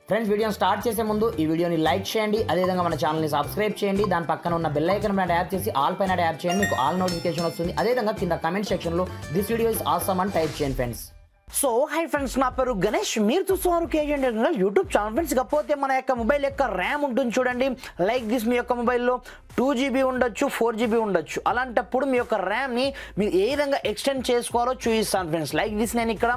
Friends వీడియోని start చేసే ముందు ఈ వీడియోని లైక్ చేయండి, అదేవిధంగా మన ఛానల్ని సబ్స్క్రైబ్ చేయండి. దాని పక్కన ఉన్న బెల్ ఐకాన్ పైన ట్యాప్ చేసి ఆల్ పైన ట్యాప్ చేయండి, మీకు ఆల్ నోటిఫికేషన్ వస్తుంది. అదేవిధంగా కింద కమెంట్ సెక్షన్లో దిస్ వీడియో ఇస్ ఆసమ్ అని టైప్ చేయండి ఫ్రెండ్స్. సో హై ఫ్రెండ్స్, నా పేరు గణేష్, మీరు చూస్తున్నారు కేజీ యూట్యూబ్ ఛానల్. ఫ్రెండ్స్ ఇకపోతే మన యొక్క మొబైల్ యొక్క ర్యామ్ ఉంటుంది చూడండి, లైక్ దిస్. మీ యొక్క మొబైల్లో 2GB ఉండొచ్చు, 4GB ఉండొచ్చు. అలాంటప్పుడు మీ యొక్క ర్యామ్ని మీరు ఏ విధంగా ఎక్స్టెండ్ చేసుకోవాలో చూపిస్తాను ఫ్రెండ్స్. లైక్ దిస్ నేను ఇక్కడ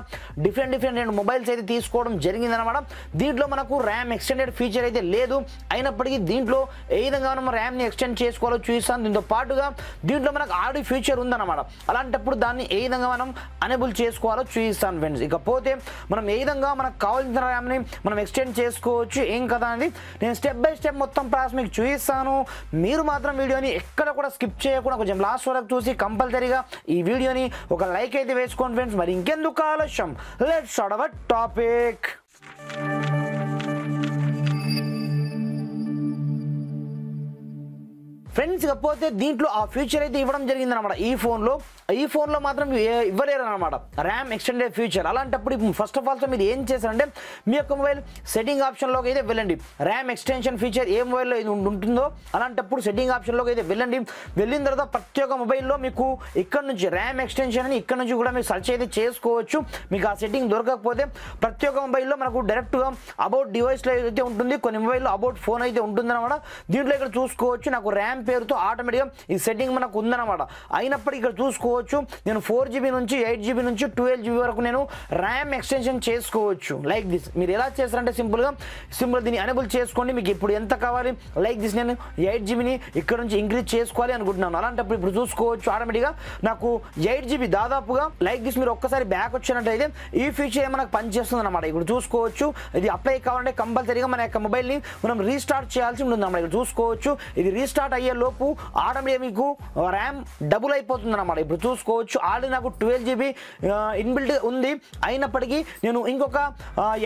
డిఫరెంట్ రెండు మొబైల్స్ అయితే తీసుకోవడం జరిగిందనమాట. దీంట్లో మనకు ర్యామ్ ఎక్స్టెండెడ్ ఫీచర్ అయితే లేదు, అయినప్పటికీ దీంట్లో ఏ విధంగా మనం ర్యామ్ని ఎక్స్టెండ్ చేసుకోవాలో చూపిస్తాను. దీంతో పాటుగా దీంట్లో మనకు ఆడియో ఫీచర్ ఉందన్నమాట. అలాంటప్పుడు దాన్ని ఏ విధంగా మనం అనేబుల్ చేసుకోవాలో చూపిస్తాను ఫ్రెండ్స్. ఇకపోతే మనం ఏ విధంగా మనకు కావాల్సిన ర్యామ్ని మనం ఎక్స్టెండ్ చేసుకోవచ్చు ఏం కదా అనేది నేను స్టెప్ బై స్టెప్ మొత్తం ప్రాసెస్ మీకు చూపిస్తాను. మీరు మాత్రం వీడియోని ఎక్కడ కూడా స్కిప్ చేయకుండా కొంచెం లాస్ట్ వరకు చూసి కంపల్సరీగా ఈ వీడియోని ఒక లైక్ అయితే వేసుకోండి ఫ్రెండ్స్. మరి ఇంకెందుకు ఆలస్యం, let's start our topic. Friends ఇకపోతే దీంట్లో ఆ ఫీచర్ అయితే ఇవ్వడం జరిగిందనమాట. ఈ ఫోన్లో మాత్రం ఇవ్వలేరు అనమాట ర్యామ్ ఎక్స్టెండెడ్ ఫీచర్. అలాంటప్పుడు ఫస్ట్ ఆఫ్ ఆల్ మీరు ఏం చేశారంటే మీ యొక్క మొబైల్ సెట్టింగ్ ఆప్షన్లోకి అయితే వెళ్ళండి. ర్యామ్ ఎక్స్టెన్షన్ ఫీచర్ ఏ మొబైల్లో ఉంటుందో అలాంటప్పుడు సెట్టింగ్ ఆప్షన్లోకి అయితే వెళ్ళండి. వెళ్ళిన తర్వాత ప్రతి ఒక్క మొబైల్లో మీకు ఇక్కడ నుంచి ర్యామ్ ఎక్స్టెన్షన్ అని ఇక్కడ నుంచి కూడా మీరు సెర్చ్ అయితే చేసుకోవచ్చు. మీకు ఆ సెట్టింగ్ దొరకకపోతే ప్రతి ఒక్క మొబైల్లో మనకు డైరెక్ట్గా అబౌట్ డివైస్లో అయితే ఉంటుంది, కొన్ని మొబైల్లో అబౌట్ ఫోన్ అయితే ఉంటుందన్నమాట. దీంట్లో ఇక్కడ చూసుకోవచ్చు నాకు ర్యామ్ పేరుతో ఆటోమేటిక్గా ఈ సెట్టింగ్ మనకు ఉందన్నమాట. అయినప్పటికీ ఇక్కడ చూసుకోవచ్చు నేను 4GB నుంచి 8GB నుంచి 12GB వరకు నేను ర్యామ్ ఎక్స్టెన్షన్ చేసుకోవచ్చు. లైక్ దిస్ మీరు ఎలా చేస్తారంటే సింపుల్ దీన్ని ఎనేబుల్ చేసుకోండి. మీకు ఇప్పుడు ఎంత కావాలి, లైక్ దిస్ నేను 8GBని ఇక్కడ నుంచి ఇంక్రీజ్ చేసుకోవాలి అనుకుంటున్నాను. అలాంటప్పుడు ఇప్పుడు చూసుకోవచ్చు ఆటోమేటిక్గా నాకు 8GB దాదాపుగా లైక్ దిస్. మీరు ఒక్కసారి బ్యాక్ వచ్చినట్టయితే ఈ ఫీచర్ మనకు పనిచేస్తుంది అనమాట. ఇప్పుడు చూసుకోవచ్చు ఇది అప్లై కావాలంటే కంపల్సరీగా మన యొక్క మొబైల్ని మనం రీస్టార్ట్ చేయాల్సి ఉంటుంది అన్నమాట. ఇక్కడ చూసుకోవచ్చు ఇది రీస్టార్ట్ అయ్యే లోపు ఆటోమేటిక్గా మీకు ర్యామ్ డబుల్ అయిపోతుంది అన్నమాట. ఇప్పుడు చూసుకోవచ్చు ఆల్రెడీ నాకు 12GB ఇన్బిల్ట్ ఉంది, అయినప్పటికీ నేను ఇంకొక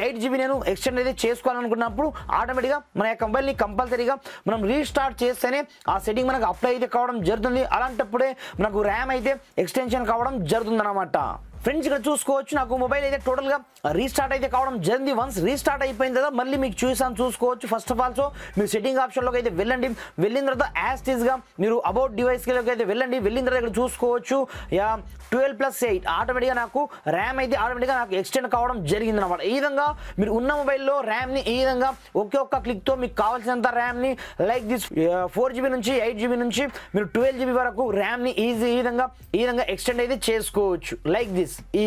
8GB నేను ఎక్స్టెండ్ అయితే చేసుకోవాలనుకున్నప్పుడు ఆటోమేటిక్గా మన యొక్క మొబైల్ని కంపల్సరీగా మనం రీస్టార్ట్ చేస్తేనే ఆ సెట్టింగ్ మనకు అప్లై అయితే కావడం జరుగుతుంది. అలాంటప్పుడే మనకు ర్యామ్ అయితే ఎక్స్టెన్షన్ కావడం జరుగుతుంది అన్నమాట. ఫ్రెండ్స్ ఇక్కడ చూసుకోవచ్చు నాకు మొబైల్ అయితే టోటల్గా రీస్టార్ట్ అయితే కావడం జరిగింది. వన్స్ రీస్టార్ట్ అయిపోయిన తర్వాత మళ్ళీ మీకు చూసుకోవచ్చు. ఫస్ట్ ఆఫ్ ఆల్ మీరు సెట్టింగ్ ఆప్షన్లోకి అయితే వెళ్ళండి. వెళ్ళిన తర్వాత యాజ్ టీజ్గా మీరు అబౌట్ డివైస్కి అయితే వెళ్ళండి. వెళ్ళిన తర్వాత ఇక్కడ చూసుకోవచ్చు 12+8 ఆటోమేటిక్గా నాకు ర్యామ్ అయితే ఆటోమేటిక్గా నాకు ఎక్స్టెండ్ కావడం జరిగింది అనమాట. ఈ విధంగా మీరు ఉన్న మొబైల్లో ర్యామ్ని ఈ విధంగా ఒక్క క్లిక్తో మీకు కావాల్సినంత ర్యామ్ని లైక్ దిస్ 4GB నుంచి 8GB నుంచి మీరు 12GB వరకు ర్యామ్ని ఈ విధంగా ఎక్స్టెండ్ అయితే చేసుకోవచ్చు. లైక్ దిస్ ఈ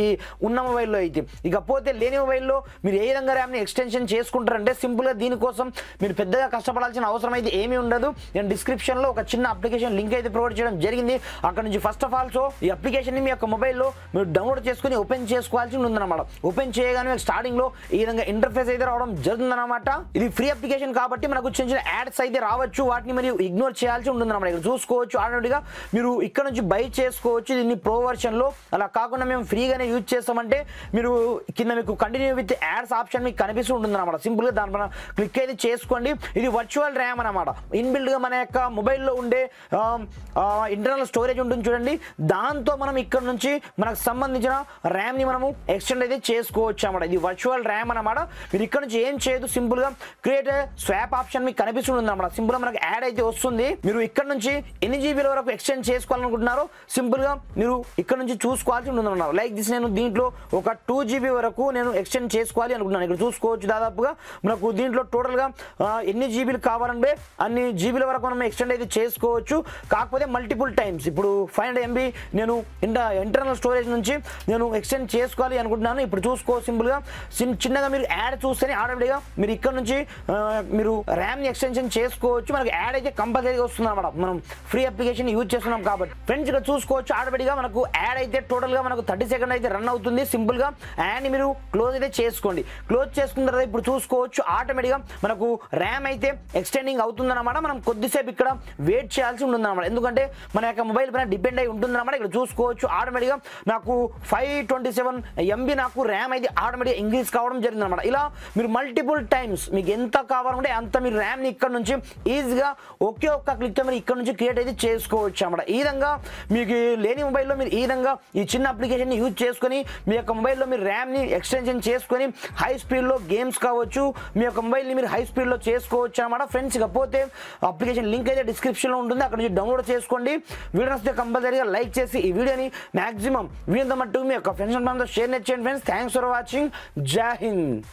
ఉన్న మొబైల్లో అయితే. ఇకపోతే లేని మొబైల్లో మీరు ఏ విధంగా ర్యామ్ని ఎక్స్టెన్షన్ చేసుకుంటారంటే సింపుల్గా దీనికోసం మీరు పెద్దగా కష్టపడాల్సిన అవసరం అయితే ఏమీ ఉండదు. నేను డిస్క్రిప్షన్లో ఒక చిన్న అప్లికేషన్ లింక్ అయితే ప్రొవైడ్ చేయడం జరిగింది. అక్కడ నుంచి ఫస్ట్ ఆఫ్ ఆల్ ఈ అప్లికేషన్ని మీ యొక్క మొబైల్లో మీరు డౌన్లోడ్ చేసుకుని ఓపెన్ చేసుకోవాల్సి ఉందన్నమాట. ఓపెన్ చేయగానే స్టార్టింగ్లో ఈ విధంగా ఇంటర్ఫేస్ అయితే రావడం జరుగుతుందన్నమాట. ఇది ఫ్రీ అప్లికేషన్ కాబట్టి మనకు చిన్న యాడ్స్ అయితే రావచ్చు, వాటిని మీరు ఇగ్నోర్ చేయాల్సి ఉంటుందన్నమాట. ఇక్కడ చూసుకోవచ్చు ఆటోమేటిక్గా మీరు ఇక్కడ నుంచి బై చేసుకోవచ్చు దీన్ని ప్రో వర్షన్లో. అలా కాకుండా మేము ఫ్రీగానే యూజ్ చేస్తామంటే మీరు కింద మీకు కంటిన్యూ విత్ యాడ్స్ ఆప్షన్ మీకు కనిపిస్తూ ఉంటుంది అనమాట. సింపుల్గా దానిపైన క్లిక్ అయితే చేసుకోండి. ఇది వర్చువల్ ర్యామ్ అనమాట. ఇన్బిల్డ్గా మన యొక్క మొబైల్లో ఉండే ఇంటర్నల్ స్టోరేజ్ ఉంటుంది చూడండి, దాంతో మనం ఇక్కడ నుంచి మనకు సంబంధించిన ర్యామ్ని మనము ఎక్స్టెండ్ అయితే చేసుకోవచ్చు అన్నమాట. ఇది వర్చువల్ ర్యామ్ అనమాట. మీరు ఇక్కడ నుంచి ఏం చేయదు, సింపుల్గా క్రియేట్ స్వాప్ ఆప్షన్ మీకు కనిపిస్తుంది అనమాట. సింపుల్గా మనకు యాడ్ అయితే వస్తుంది. మీరు ఇక్కడ నుంచి ఎన్ని జీబీల వరకు ఎక్స్టెండ్ చేసుకోవాలనుకుంటున్నారో సింపుల్గా మీరు ఇక్కడ నుంచి చూసుకోవాల్సి ఉంటుంది అన్నమాట. లైక్ దిస్ నేను దీంట్లో ఒక 2GB వరకు నేను ఎక్స్టెండ్ చేసుకోవాలి అనుకుంటున్నాను. ఇక్కడ చూసుకోవచ్చు దాదాపుగా మనకు దీంట్లో టోటల్గా ఎన్ని జీబీలు కావాలంటే అన్ని జీబీల వరకు మనం ఎక్స్టెండ్ అయితే చేసుకోవచ్చు. కాకపోతే మల్టిపుల్ టైమ్స్ ఇప్పుడు 500MB నేను ఇంటర్నల్ స్టోరేజ్ నుంచి నేను ఎక్స్టెండ్ చేసుకోవాలి అనుకుంటున్నాను. ఇప్పుడు చూసుకో సింపుల్గా చిన్నగా మీరు యాడ్ చూస్తేనే ఆటోమేటిక్గా మీరు ఇక్కడ నుంచి మీరు ర్యామ్ని ఎక్స్టెన్షన్ చేసుకోవచ్చు. మనకు యాడ్ అయితే కంపల్సరీగా వస్తుంది అనమాట. మనం ఫ్రీ అప్లికేషన్ యూజ్ చేస్తున్నాం కాబట్టి. ఫ్రెండ్స్ ఇక్కడ చూసుకోవచ్చు ఆటోమేటిక్గా మనకు యాడ్ అయితే టోటల్గా మనకు 30 సెకండ్ అయితే రన్ అవుతుంది. సింపుల్గా యాడ్ మీరు క్లోజ్ అయితే చేసుకోండి. క్లోజ్ చేసుకున్న తర్వాత ఇప్పుడు చూసుకోవచ్చు ఆటోమేటిక్గా మనకు ర్యామ్ అయితే ఎక్స్టెండింగ్ అవుతుందన్నమాట. మనం కొద్దిసేపు ఇక్కడ వెయిట్ చేయాల్సి ఉంటుందన్నమాట, ఎందుకంటే మన యొక్క మొబైల్ పైన డిపెండ్ అయి ఉంటుందన్నమాట. ఇక్కడ చూసుకోవచ్చు ఆటోమేటిక్గా నాకు 527MB నాకు ర్యామ్ అయితే ఆటోమేటిక్గా ఇంక్రీజ్ కావడం జరిగిందన్నమాట. ఇలా మీరు మల్టిపుల్ టైమ్స్ మీకు ఎంత కావాలంటే అంత మీరు ర్యామ్ని ఇక్కడ నుంచి ఈజీగా ఒక్క క్లిక్తో మీరు ఇక్కడ నుంచి క్రియేట్ అయితే చేసుకోవచ్చు అన్నమాట. ఈ విధంగా మీకు లేని మొబైల్లో మీరు ఈ విధంగా ఈ చిన్న అప్లికేషన్ యూజ్ చేసుకొని మీ యొక్క మొబైల్లో మీరు ర్యామ్ని ఎక్స్టెన్షన్ చేసుకొని హై స్పీడ్లో గేమ్స్ కావచ్చు మీ యొక్క మొబైల్ని మీరు హై స్పీడ్లో చేసుకోవచ్చు అనమాట ఫ్రెండ్స్. ఇకపోతే అప్లికేషన్ లింక్ అయితే డిస్క్రిప్షన్లో ఉంటుంది, అక్కడ నుంచి డౌన్లోడ్ చేసుకోండి. వీడియో నచ్చితే కంపల్సరీగా లైక్ చేసి ఈ వీడియోని మ్యాక్సిమం వీడియో మట్టుకు మీ యొక్క ఫ్రెండ్స్ అండ్ ఫ్యామిలీతో షేర్ చేయండి ఫ్రెండ్స్. Thanks for watching. జై హింద్.